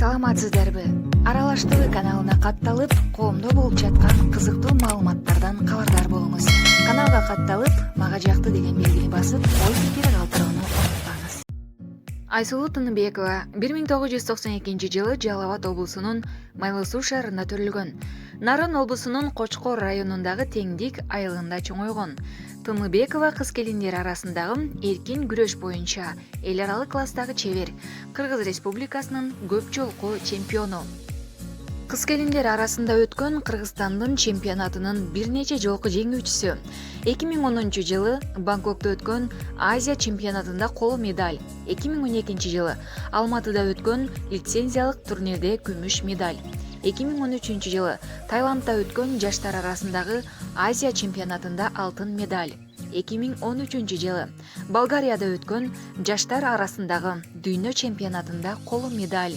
Саламатсыздарбы? Аралаш ТВ каналына катталып, коомдо болуп жаткан кызыктуу маалыматтардан кабардар болуңуз. Каналга катталып, мага жакты деген белгини басып, ой пикир калтырууну унутпаңыз. Айсулуу Тыныбекова 1992-жылы Жалал Абад облусунун Майлы Суу шаарында төрөлгөн. Нарын облусунун Кочкор районундагы Теңдик айылында чоңойгон. Тыныбекова кыз келиндер арасындагы эркин күрөш боюнча эл аралык класстагы чебер, Кыргыз Республикасынын көп жолку чемпиону. Кыз келиндер арасында өткөн Кыргызстандын чемпионатынын бир нече жолку жеңүүчүсү. 2010-жылы Бангкокто өткөн Азия чемпионатында коло медаль, 2012-жылы Алматыда өткөн лицензиялык турнирде күмүш медаль, 2013-жылы Таиландда өткөн жаштар арасындагы Азия чемпионатында алтын медаль, 2013-жылы Болгарияда өткөн жаштар арасындагы дүйнө чемпионатында коло медаль,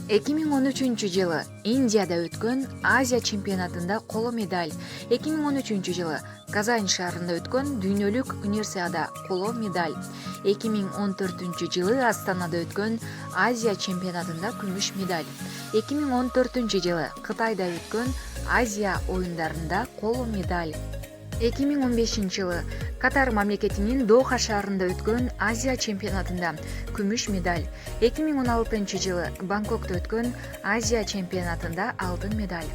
2013-жылы Индияда өткөн Азия чемпионатында коло медаль, 2013-жылы Казань шаарында өткөн дүйнөлүк универсиада коло медаль, 2014-жылы Астанада өткөн Азия чемпионатында күмүш медаль, 2014-жылы Кытайда өткөн Азия оюндарында коло медаль, 2015-жылы Катар мамлекетинин Доха шаарында өткөн Азия чемпионатында күмүш медаль, 2016-жылы Бангкокто өткөн Азия чемпионатында алтын медаль,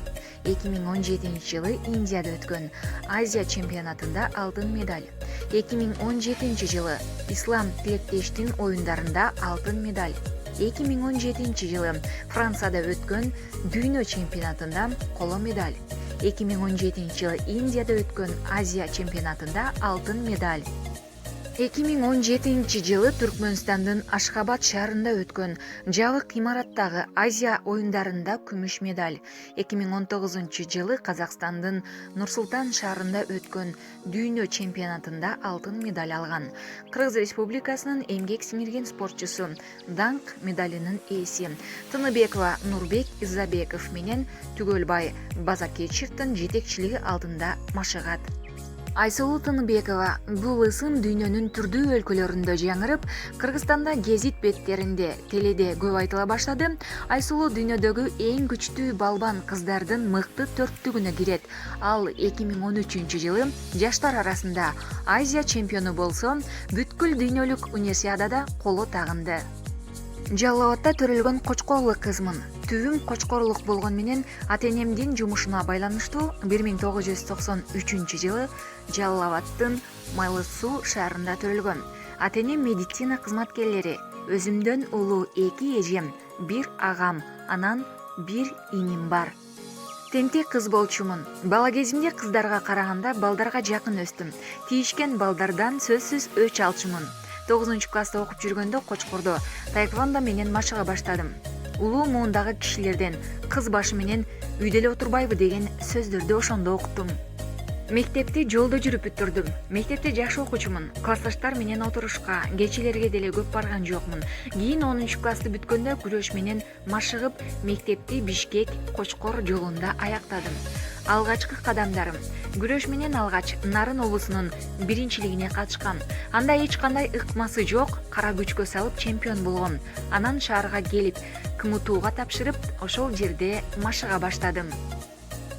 2017-жылы Индияда өткөн Азия чемпионатында алтын медаль, 2017-жылы Ислам тилектештин оюндарында алтын медаль, 2017-жылы Францияда өткөн дүйнө чемпионатында коло медаль, 2017-жылы Индияда өткөн Азия чемпионатында алтын медаль. 2017-жылы Түркмөнстандын Ашхабад шаарында өткөн жабык имараттагы Азия оюндарында күмүш медаль. 2019-жылы Казакстандын Нур-Султан шаарында өткөн дүйнө чемпионатында алтын медаль алган. Кыргыз Республикасынын эмгек сиңирген спортчусу, даңк медалинин ээси Тыныбекова Нурбек Изабеков менен Түгөлбай Базакечевдин жетекчилиги алдында машыгат. Айсулуу Тыныбекова бул ысым дүйнөнүн түрдүү өлкөлөрүндө жаңырып, Кыргызстанда гезит беттеринде, теледе көп айтыла баштады. Айсулуу дүйнөдөгү эң күчтүү балбан кыздардын мыкты төрттүгүнө кирет. Ал 2013-жылы жаштар арасында Азия чемпиону болсо, бүткүл дүйнөлүк универсиадада коло тагынды. Жалал Абадта төрөлгөн кочкорлук кызмын. Түбүм кочкорлук болгон менен ата-энемдин жумушуна байланыштуу 1993-жылы Жалал Абадтын Майлы Суу шаарында төрөлгөн. Ата-энем медицина кызматкерлери. Өзүмдөн улуу 2 эжем, 1 агам, анан 1 иним бар. Тентек кыз болчумун. Бала кезимде кыздарга караганда балдарга жакын өстүм. Тийишкен балдардан сөзсүз өч алчумун. 9-класста окуп жүргөндө Кочкордо таэквондо менен машыга баштадым. Улуу муундагы кишилерден кыз башы менен үйдө эле отурбайбы деген сөздөрдү ошондо уктум. Мектепти жолдо жүрүп бүтүрдүм. Мектепте жакшы окуучумун. Классташтар менен отурушка, кечелерге деле көп барган жокмун. Кийин 10-классты бүткөндө күрөш менен машыгып, мектепти Бишкек, Кочкор жолунда аяктадым. Алгачкы кадамдарым. Күрөш менен алгач Нарын облусунун биринчилигине катышкам. Анда эч кандай ыкмасы жок, кара күчкө салып чемпион болгом. Анан шаарга келип, КМТУга тапшырып, ошол жерде машыга баштадым.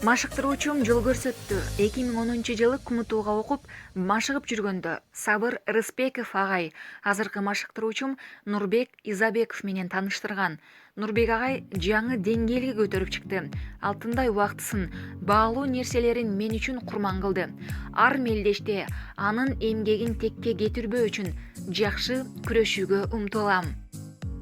Машыктыруучум жол көрсөттү. 2010-жылы КМТУга окуп, машыгып жүргөндө Сабыр Рыспеков агай азыркы машыктыруучум Нурбек Изабеков менен тааныштырган. Нурбек агай жаңы деңгээлге көтөрүп чыкты. Алтындай убактысын, баалуу нерселерин мен үчүн курман кылды. Ар мелдеште анын эмгегин текке кетирбөө үчүн жакшы күрөшүүгө умтулам.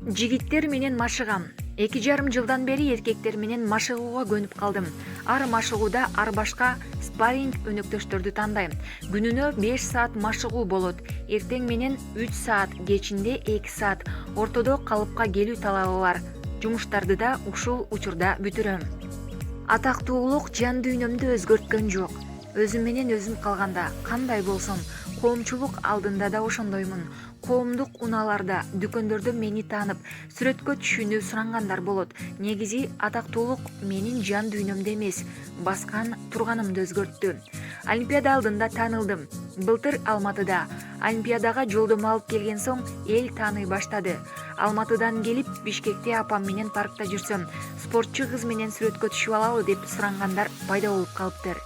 Жигиттер менен машыгам. 2,5 жылдан бери эркектер менен машыгууга көнүп калдым. Ар машыгууда ар башка спарринг өнөктөштөрдү тандайм. Күнүнө 5 саат машыгуу болот. Эртең менен 3 саат, кечинде 2 саат. Ортодо калыпка келүү талабы бар. Жумуштарды да ушул учурда бүтүрөм. Атактуулук жан дүйнөмдү өзгөрткөн жок. Өзүм менен өзүм калганда кандай болсом, коомчулук алдында да ошондоймун. коомдук унааларда, дүкөндөрдө мени таанып, сүрөткө түшүүнү сурангандар болот. Негизи атактуулук менин жан дүйнөмдө эмес, баскан турганымды өзгөрттү. Олимпиада алдында таанылдым. Былтыр Алматыда Олимпиадага жолдомо алып келген соң эл тааный баштады. Алматыдан келип, Бишкекте апам менен паркта жүрсөм, спортчу кыз менен сүрөткө түшүп алалы деп сурангандар пайда болуп калыптыр.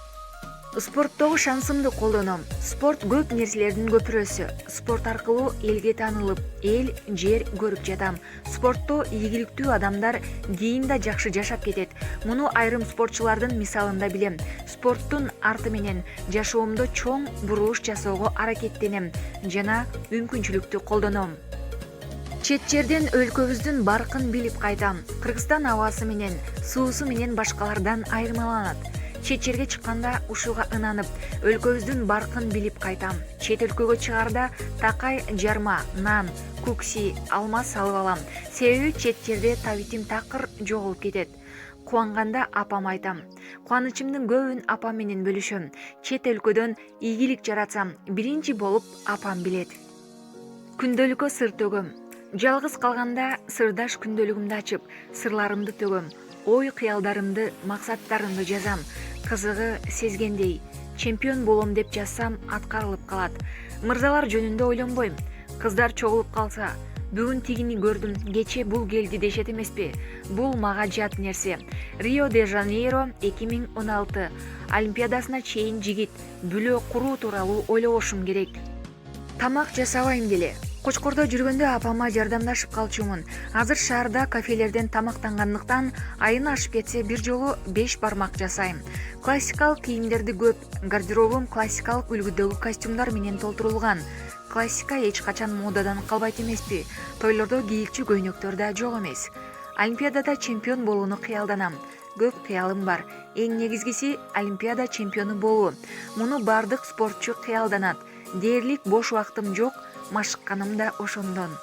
Спорттогу шансымды колдоном. Спорт көп нерселердин көпүрөсү. Спорт аркылуу элге таанылып, эл, жер көрүп жатам. Спортто ийгиликтүү адамдар кийин да жакшы жашап кетет. Муну айрым спортчулардын мисалында билем. Спорттун арты менен жашоомдо чоң бурулуш жасоого аракеттенем жана мүмкүнчүлүктү колдоном. Чет жерден өлкөбүздүн баркын билип кайтам. Кыргызстан абасы менен, суусу менен башкалардан айырмаланат. Чет жерге чыкканда ушуга ынанып, өлкөбүздүн баркын билип кайтам. Чет өлкөгө чыгарда такай, жарма, нан, кукси, алма салып алам. Себеби чет жерде табитим такыр жоголуп кетет. Кубанганда апама айтам. Кубанычымдын көбүн апам менен бөлүшөм. Чет өлкөдөн ийгилик жаратсам, биринчи болуп апам билет. Күндөлүккө сыр төгөм. Жалгыз калганда сырдаш күндөлүгүмдү ачып, сырларымды төгөм. Ой кыялдарымды, максаттарымды жазам. Кызыгы сезгендей, чемпион болом деп жазсам аткарылып калат. Мырзалар жөнүндө ойлонбойм. Кыздар чогулуп калса, бүгүн тигини көрдүм, кече бул келди дешет эмеспи? Бул мага жат нерсе. Рио де Жанейро 2016 Олимпиадасына чейин жигит бүлө куруу тууралуу ойлобошум керек. Тамак жасабайм деле. Кочкордо жүргөндө апама жардамдашып калчумун. Азыр шаарда кафелерден тамактангандыктан айына ашып кетсе бир жолу 5 бармак жасайм. Классикалык кийимдерди көп. Гардеробум классикалык үлгүдөгү костюмдар менен толтурулган. Классика эч качан модадан калбайт эмеспи? Тойлордо кийикчү көйнөктөр да жок эмес. Олимпиадада чемпион болууну кыялданам. Көп кыялым бар. Эң негизгиси Олимпиада чемпиону болуу. Муну бардык спортчу кыялданат. Дээрлик бош убактым жок. Машыкканым да ошондон.